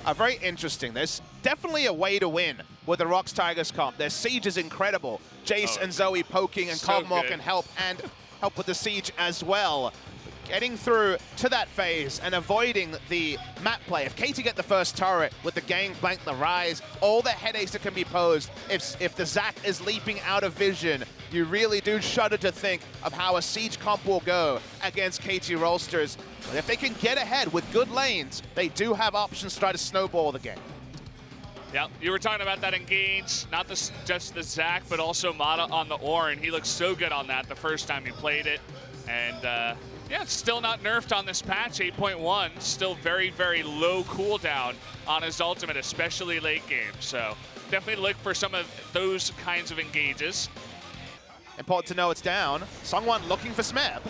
are very interesting. There's definitely a way to win with the ROX Tigers comp. Their siege is incredible. Jace and Zoe poking, and so Cogmore good. can help with the siege as well. Getting through to that phase and avoiding the map play. If KT get the first turret with the gangplank, the rise, all the headaches that can be posed, if the Zac is leaping out of vision, you really do shudder to think of how a siege comp will go against KT Rolsters. But if they can get ahead with good lanes, they do have options to try to snowball the game. Yeah, you were talking about that engage, not just the Zac, but also Mata on the Ornn. He looked so good on that the first time he played it. And yeah, it's still not nerfed on this patch, 8.1. Still very, very low cooldown on his ultimate, especially late game. So definitely look for some of those kinds of engages. Important to know it's down. Sungwon looking for Smeb.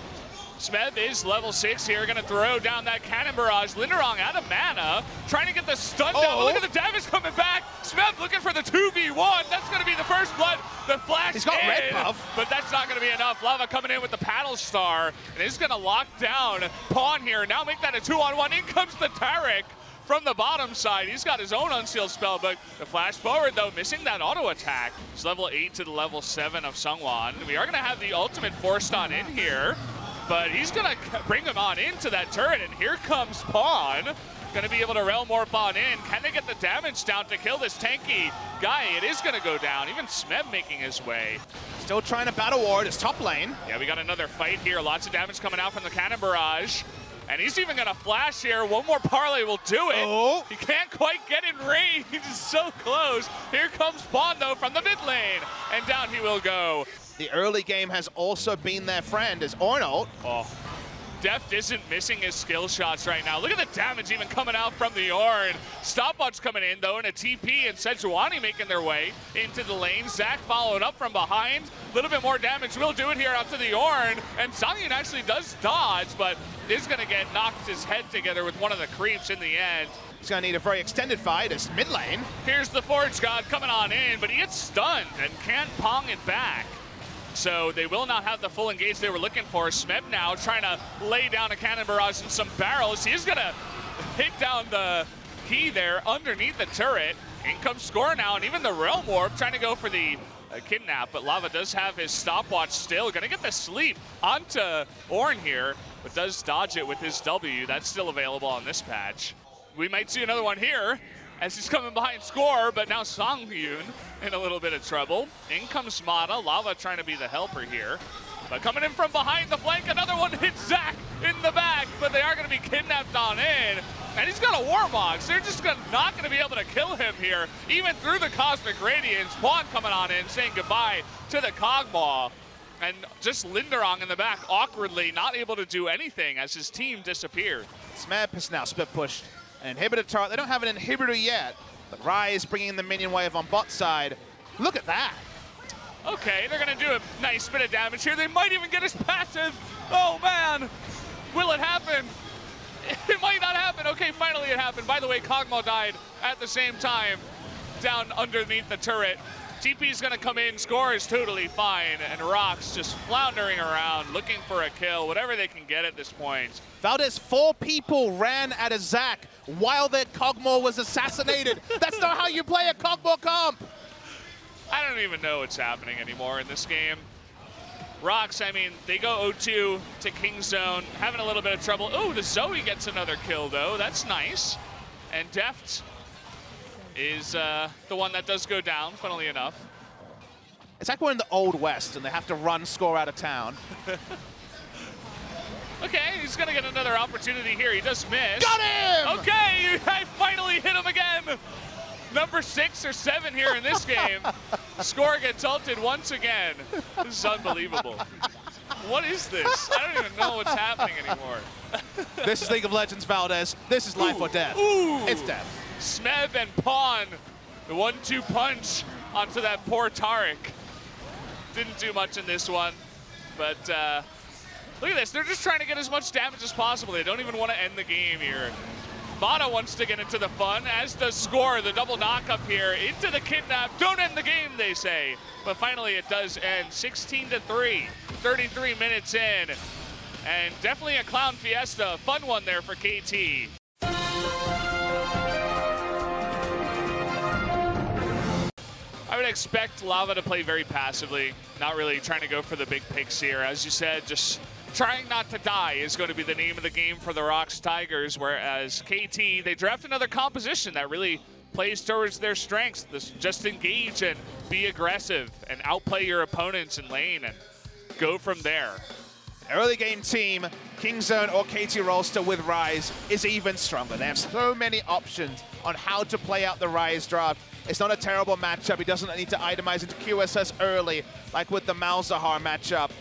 Smeb is level 6 here, gonna throw down that cannon barrage. Linderong out of mana, trying to get the stun down, but look at the damage coming back. Smeb looking for the 2v1, that's gonna be the first blood. The flash He's got red buff. But that's not gonna be enough. Lava coming in with the paddle star, and is gonna lock down Pawn here. Now make that a 2-on-1, in comes the Taric from the bottom side. He's got his own unsealed spell, but the flash forward though, missing that auto attack. It's level 8 to the level 7 of Sungwon. We are gonna have the ultimate forced on in here, but he's gonna bring him on into that turret, and here comes Pawn. Gonna be able to Realm Warp on in. Can they get the damage down to kill this tanky guy? It is gonna go down. Even Smeb making his way. Still trying to battle ward his top lane. Yeah, we got another fight here. Lots of damage coming out from the cannon barrage. And he's even gonna flash here. One more parlay will do it. Oh. He can't quite get in range. He's so close. Here comes Pawn though from the mid lane. And down he will go. The early game has also been their friend as Ornn. Oh, Deft isn't missing his skill shots right now. Look at the damage even coming out from the Ornn. Stopwatch coming in though, and a TP, and Sejuani making their way into the lane. Zac followed up from behind. A little bit more damage will do it here out to the Ornn, and Zhongyun actually does dodge, but is gonna get knocked his head together with one of the creeps in the end. He's gonna need a very extended fight as mid lane. Here's the Forge God coming on in, but he gets stunned and can't pong it back. So they will not have the full engage they were looking for. Smeb now trying to lay down a cannon barrage and some barrels. He's gonna hit down the key there underneath the turret. In comes Score now, and even the Realm Warp trying to go for the kidnap, but Lava does have his stopwatch still. Gonna get the sleep onto Ornn here, but does dodge it with his W. That's still available on this patch. We might see another one here as he's coming behind Score, but now Songyun in a little bit of trouble. In comes Mata, Lava trying to be the helper here. But coming in from behind the flank, another one hits Zac in the back, but they are gonna be kidnapped on in. And he's got a Warmogs. They're just not gonna be able to kill him here, even through the Cosmic Radiance. Pawn coming on in, saying goodbye to the Cogmaw. And just Linderong in the back, awkwardly not able to do anything as his team disappeared. Smeb has now split pushed an inhibitor turret. They don't have an inhibitor yet, but Rise bringing in the minion wave on bot side. Look at that. Okay, they're gonna do a nice bit of damage here. They might even get his passive. Oh man, will it happen? It might not happen. Okay, finally it happened. By the way, Cogmo died at the same time down underneath the turret. TP's gonna come in, Score is totally fine, and ROX just floundering around, looking for a kill, whatever they can get at this point. Valdez, 4 people ran at a Zac while their Cogmore was assassinated. That's not how you play a Cogmore comp. I don't even know what's happening anymore in this game. ROX, I mean, they go 0-2 to King's Zone, having a little bit of trouble. Oh, the Zoe gets another kill though, that's nice. And Deft is the one that does go down, funnily enough. It's like we're in the Old West and they have to run Score out of town. Okay, he's gonna get another opportunity here. He does miss. Got him! Okay, I finally hit him again. Number 6 or 7 here in this game. Score gets ulted once again. This is unbelievable. What is this? I don't even know what's happening anymore. This is League of Legends, Valdez. This is life or death. Ooh. It's death. Smeb and Pawn, the 1-2 punch onto that poor Taric. Didn't do much in this one, but look at this. They're just trying to get as much damage as possible. They don't even want to end the game here. Mata wants to get into the fun, as does Score. The double knock up here into the kidnap. Don't end the game, they say. But finally it does end. 16-3, 33 minutes in. And definitely a clown fiesta. Fun one there for KT. I would expect Lava to play very passively, not really trying to go for the big picks here. As you said, just trying not to die is going to be the name of the game for the ROX Tigers, whereas KT, they draft another composition that really plays towards their strengths. Just engage and be aggressive and outplay your opponents in lane and go from there. Early game team, Kingzone or KT Rolster with Ryze is even stronger. They have so many options on how to play out the Ryze draft. It's not a terrible matchup. He doesn't need to itemize into QSS early, like with the Malzahar matchup.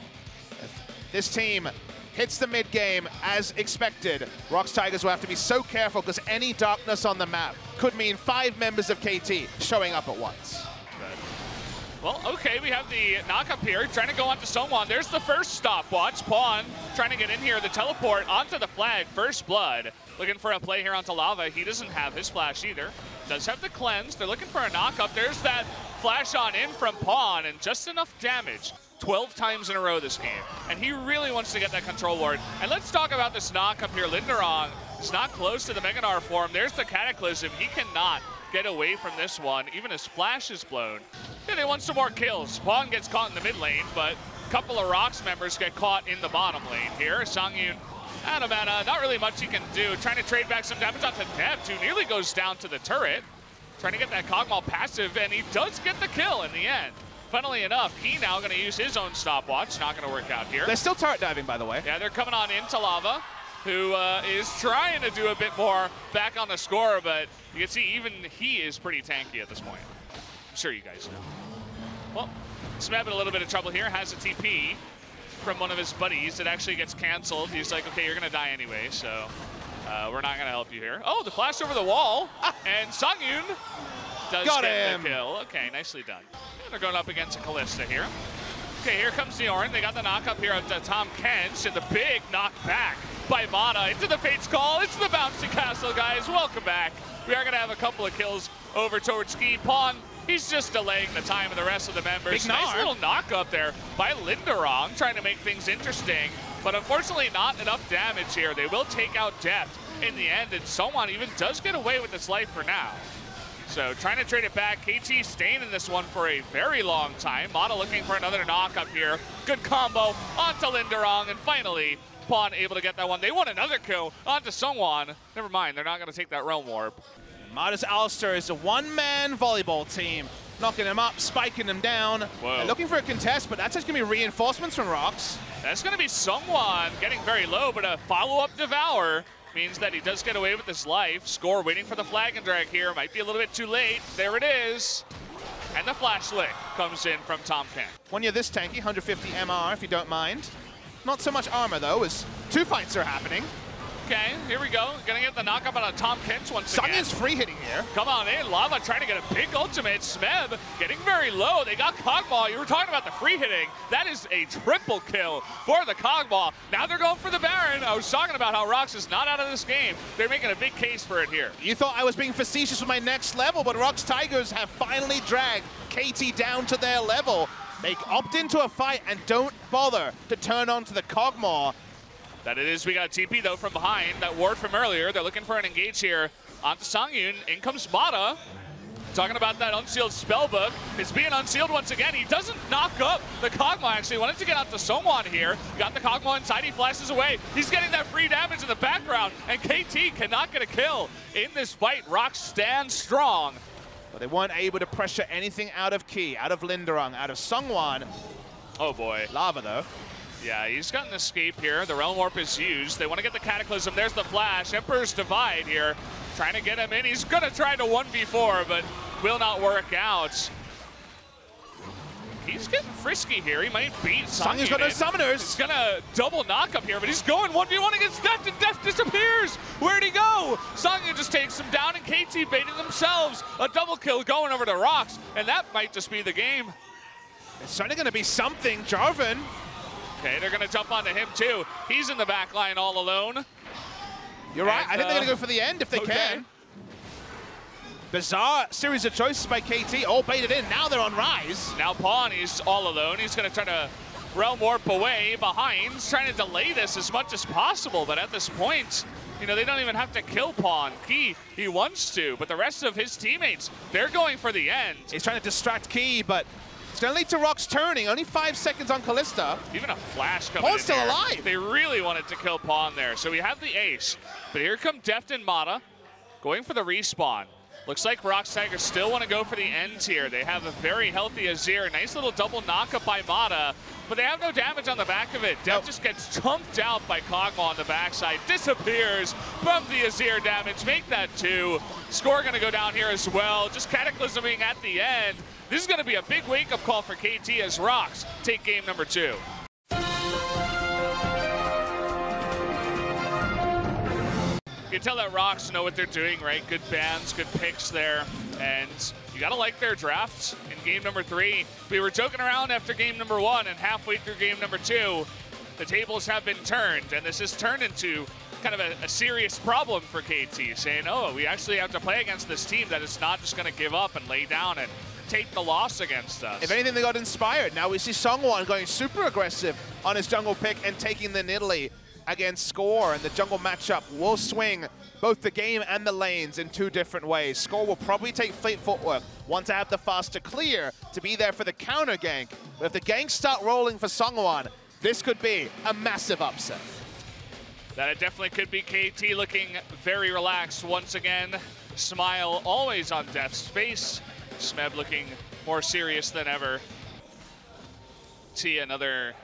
If this team hits the mid game as expected, ROX Tigers will have to be so careful because any darkness on the map could mean 5 members of KT showing up at once. Well, okay, we have the knock-up here, trying to go onto someone. There's the first stopwatch. Pawn trying to get in here, the teleport onto the flag, first blood. Looking for a play here onto Lava. He doesn't have his flash either. Does have the cleanse. They're looking for a knock-up. There's that flash on in from Pawn, and just enough damage. 12 times in a row this game. And he really wants to get that control ward. And let's talk about this knock-up here. Linderong is not close to the Meganar form. There's the Cataclysm. He cannot get away from this one. Even his flash is blown. Yeah, they want some more kills. Pawn gets caught in the mid lane, but a couple of ROX members get caught in the bottom lane here. Songyun out of mana, not really much he can do. Trying to trade back some damage onto Deft, who nearly goes down to the turret. Trying to get that Kog'Maw passive, and he does get the kill in the end. Funnily enough, he now going to use his own stopwatch. Not going to work out here. They're still turret diving, by the way. Yeah, they're coming on into Lava, who is trying to do a bit more back on the score, but you can see even he is pretty tanky at this point. I'm sure you guys know. Well, Smeb in a little bit of trouble here, has a TP from one of his buddies. It actually gets canceled. He's like, okay, you're gonna die anyway, so we're not gonna help you here. Oh, the flash over the wall, and Songyun does get the kill. Okay, nicely done. And they're going up against a Kalista here. Okay, here comes Neorn. They got the knock up here of Tom Kench, and the big knock back by Mana into the Fate's Call. It's the bouncy castle, guys. Welcome back. We are going to have a couple of kills over towards Ski. Pawn, he's just delaying the time of the rest of the members. Nice little knock up there by Linderong, trying to make things interesting. But unfortunately, not enough damage here. They will take out Depth in the end, and someone even does get away with this life for now. So trying to trade it back. KT staying in this one for a very long time. Mana looking for another knock up here. Good combo onto Linderong, and finally, Pawn able to get that one. They want another kill onto Sungwon. Never mind, they're not going to take that Realm Warp. Modest Alistair is a one-man volleyball team. Knocking him up, spiking him down. They're looking for a contest, but that's just going to be reinforcements from ROX. That's going to be Sungwon getting very low, but a follow-up Devour means that he does get away with his life. Score waiting for the flag and drag here. Might be a little bit too late. There it is. And the flash lick comes in from Tom Ken. When you're this tanky, 150 MR if you don't mind. Not so much armor though, as 2 fights are happening. Okay, here we go. Gonna get the knockup on a Tom Kench once again. Songyun's free hitting here. Come on in, Lava trying to get a big ultimate. Smeb getting very low. They got Kog'Maw. You were talking about the free hitting. That is a triple kill for the Kog'Maw. Now they're going for the Baron. I was talking about how ROX is not out of this game. They're making a big case for it here. You thought I was being facetious with my next level, but ROX Tigers have finally dragged KT down to their level. They opt into a fight and don't bother to turn on to the Kog'Maw. That it is. We got TP though from behind, that ward from earlier. They're looking for an engage here onto Songyun. In comes Mata. Talking about that unsealed spellbook. It's being unsealed once again. He doesn't knock up the Kog'Maw actually. Wanted to get onto Songwon here. Got the Kog'Maw inside, he flashes away. He's getting that free damage in the background, and KT cannot get a kill in this fight. ROX stands strong. But they weren't able to pressure anything out of Key, out of Linderong, out of Sungwon. Oh boy. Lava though. Yeah, he's got an escape here. The Realm Warp is used. They want to get the Cataclysm. There's the flash. Emperor's Divide here. Trying to get him in. He's going to try to 1v4, but will not work out. He's getting frisky here. He might beat Songyun's got no summoners. He's going to double knock up here, but he's going 1v1 against Deft, and Deft disappears. Where'd he go? Songyun just takes him down, and KT baiting themselves. A double kill going over to ROX, and that might just be the game. It's certainly going to be something. Jarvan. Okay, they're going to jump onto him too. He's in the back line all alone. You're right. I think they're going to go for the end if they can. Bizarre series of choices by KT, all baited in. Now they're on Ryze. Now Pawn, he's all alone. He's going to try to Realm Warp away behind, trying to delay this as much as possible, but at this point, you know, they don't even have to kill Pawn. Key, he wants to, but the rest of his teammates, they're going for the end. He's trying to distract Key, but it's going to lead to ROX turning. Only 5 seconds on Kalista. Even a flash coming Pawn's in still there. alive. They really wanted to kill Pawn there, so we have the ace. But here come Deft and Mata going for the respawn. Looks like ROX Tigers still want to go for the ends here. They have a very healthy Azir. Nice little double knockup by Mata, but they have no damage on the back of it. Deft just gets chumped out by Kog'Maw on the backside. Disappears from the Azir damage. Make that 2. Score going to go down here as well. Just cataclysming at the end. This is going to be a big wake-up call for KT as ROX take game number 2. You can tell that ROX know what they're doing, right? Good bans, good picks there, and you gotta like their drafts in game number 3. We were joking around after game number 1, and halfway through game number 2, the tables have been turned, and this has turned into kind of a serious problem for KT, saying, oh, we actually have to play against this team that is not just gonna give up and lay down and take the loss against us. If anything, they got inspired. Now we see Songwon going super aggressive on his jungle pick and taking the Nidalee against Score, and the jungle matchup will swing both the game and the lanes in 2 different ways. Score will probably take fleet footwork, want to have the faster clear to be there for the counter gank, but if the ganks start rolling for Songwon, this could be a massive upset. That it definitely could be. KT looking very relaxed once again. Smile always on Death's face. Smeb looking more serious than ever. See another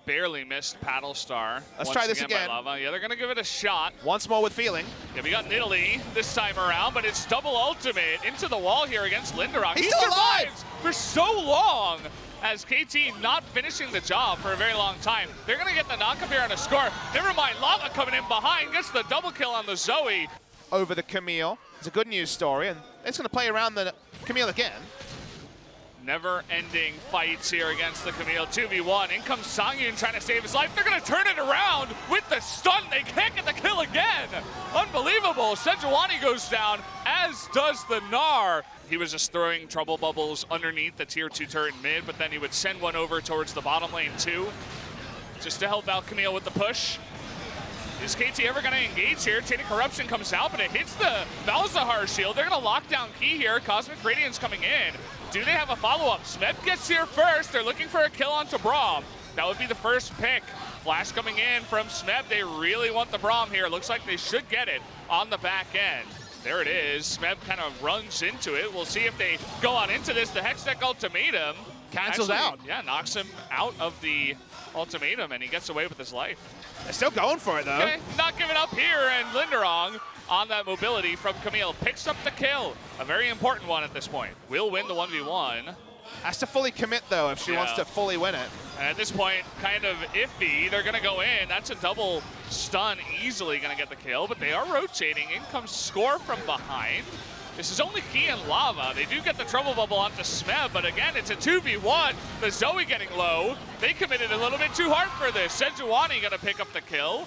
barely missed paddle star. Let's try this again. Lava. Yeah, they're gonna give it a shot. Once more with feeling. Yeah, we got Nidalee this time around, but it's double ultimate into the wall here against Linderock. He's He still survives for so long as KT not finishing the job for a very long time. They're gonna get the knockup here on a Score. Never mind, Lava coming in behind, gets the double kill on the Zoe. Over the Camille. It's a good news story, and it's gonna play around the Camille again. Never-ending fights here against the Camille. 2v1. In comes Songyun trying to save his life. They're going to turn it around with the stun. They can't get the kill again. Unbelievable. Sejuani goes down, as does the Gnar. He was just throwing trouble bubbles underneath the tier 2 turret mid, but then he would send one over towards the bottom lane too, just to help out Camille with the push. Is KT ever going to engage here? Tainted Corruption comes out, but it hits the Malzahar shield. They're going to lock down Key here. Cosmic Radiance coming in. Do they have a follow-up? Smeb gets here first. They're looking for a kill onto Braum. That would be the first pick. Flash coming in from Smeb. They really want the Braum here. Looks like they should get it on the back end. There it is. Smeb kind of runs into it. We'll see if they go on into this. The Hextech ultimatum Cancels out. Yeah, knocks him out of the ultimatum, and he gets away with his life. They're still going for it, though. Okay, not giving up here, and Linderong on that mobility from Camille picks up the kill. A very important one at this point. Will win the 1v1. Has to fully commit, though, if she wants to fully win it. And at this point, kind of iffy. They're going to go in. That's a double stun, easily going to get the kill, but they are rotating. In comes Score from behind. This is only Key and Lava. They do get the trouble bubble onto Smeb, but again, it's a 2v1. The Zoe getting low. They committed a little bit too hard for this. Sejuani going to pick up the kill.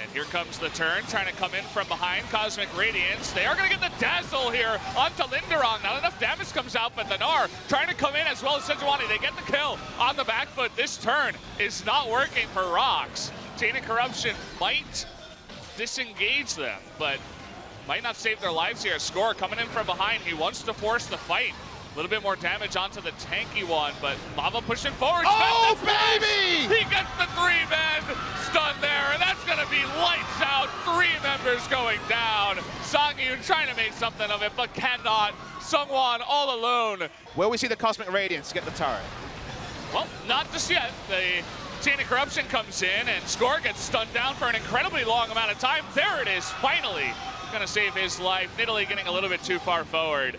And here comes the turn, trying to come in from behind. Cosmic Radiance. They are going to get the Dazzle here onto Linderong. Not enough damage comes out, but the Gnar trying to come in as well as Sejuani. They get the kill on the back foot. This turn is not working for ROX. Tainted Corruption might disengage them, but might not save their lives here. Score coming in from behind. He wants to force the fight. A little bit more damage onto the tanky one, but Lava pushing forward. Oh, baby! He gets the 3-man stun there, and that's going to be lights out. 3 members going down. Songyun trying to make something of it, but cannot. Sungwon all alone. Will we see the Cosmic Radiance get the turret? Well, not just yet. The Tainted Corruption comes in, and Score gets stunned down for an incredibly long amount of time. There it is, finally. Going to save his life. Nidalee getting a little bit too far forward.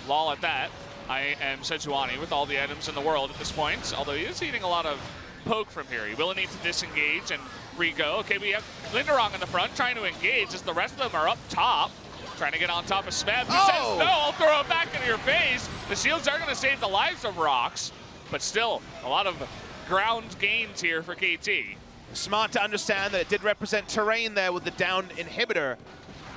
Lol at that. I am Sejuani with all the items in the world at this point, although he is eating a lot of poke from here. He will need to disengage and re-go. Okay, we have Linderong in the front trying to engage as the rest of them are up top, trying to get on top of Smeb. He says, no, I'll throw it back into your face. The shields are going to save the lives of ROX, but still a lot of ground gains here for KT. Smart to understand that it did represent terrain there with the down inhibitor.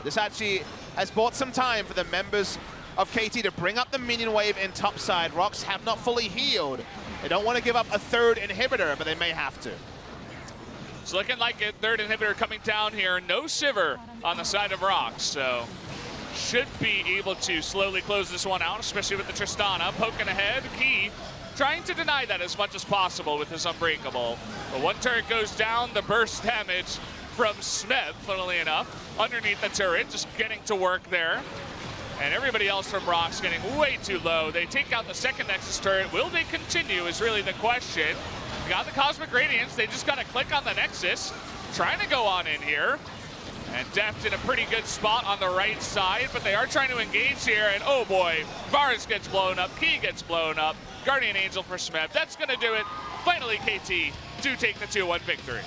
This actually has bought some time for the members of KT to bring up the minion wave in topside. ROX have not fully healed. They don't want to give up a third inhibitor, but they may have to. It's looking like a third inhibitor coming down here. No Sivir on the side of ROX, so should be able to slowly close this one out, especially with the Tristana poking ahead. Key trying to deny that as much as possible with his Unbreakable. But one turret goes down, the burst damage from Smeb, funnily enough, underneath the turret, just getting to work there. And everybody else from ROX getting way too low. They take out the second Nexus turret. Will they continue is really the question. They got the Cosmic Radiance. They just got to click on the Nexus. Trying to go on in here. And Deft in a pretty good spot on the right side, but they are trying to engage here. And oh boy, Varus gets blown up. Key gets blown up. Guardian Angel for Smeb. That's going to do it. Finally, KT do take the 2-1 victory.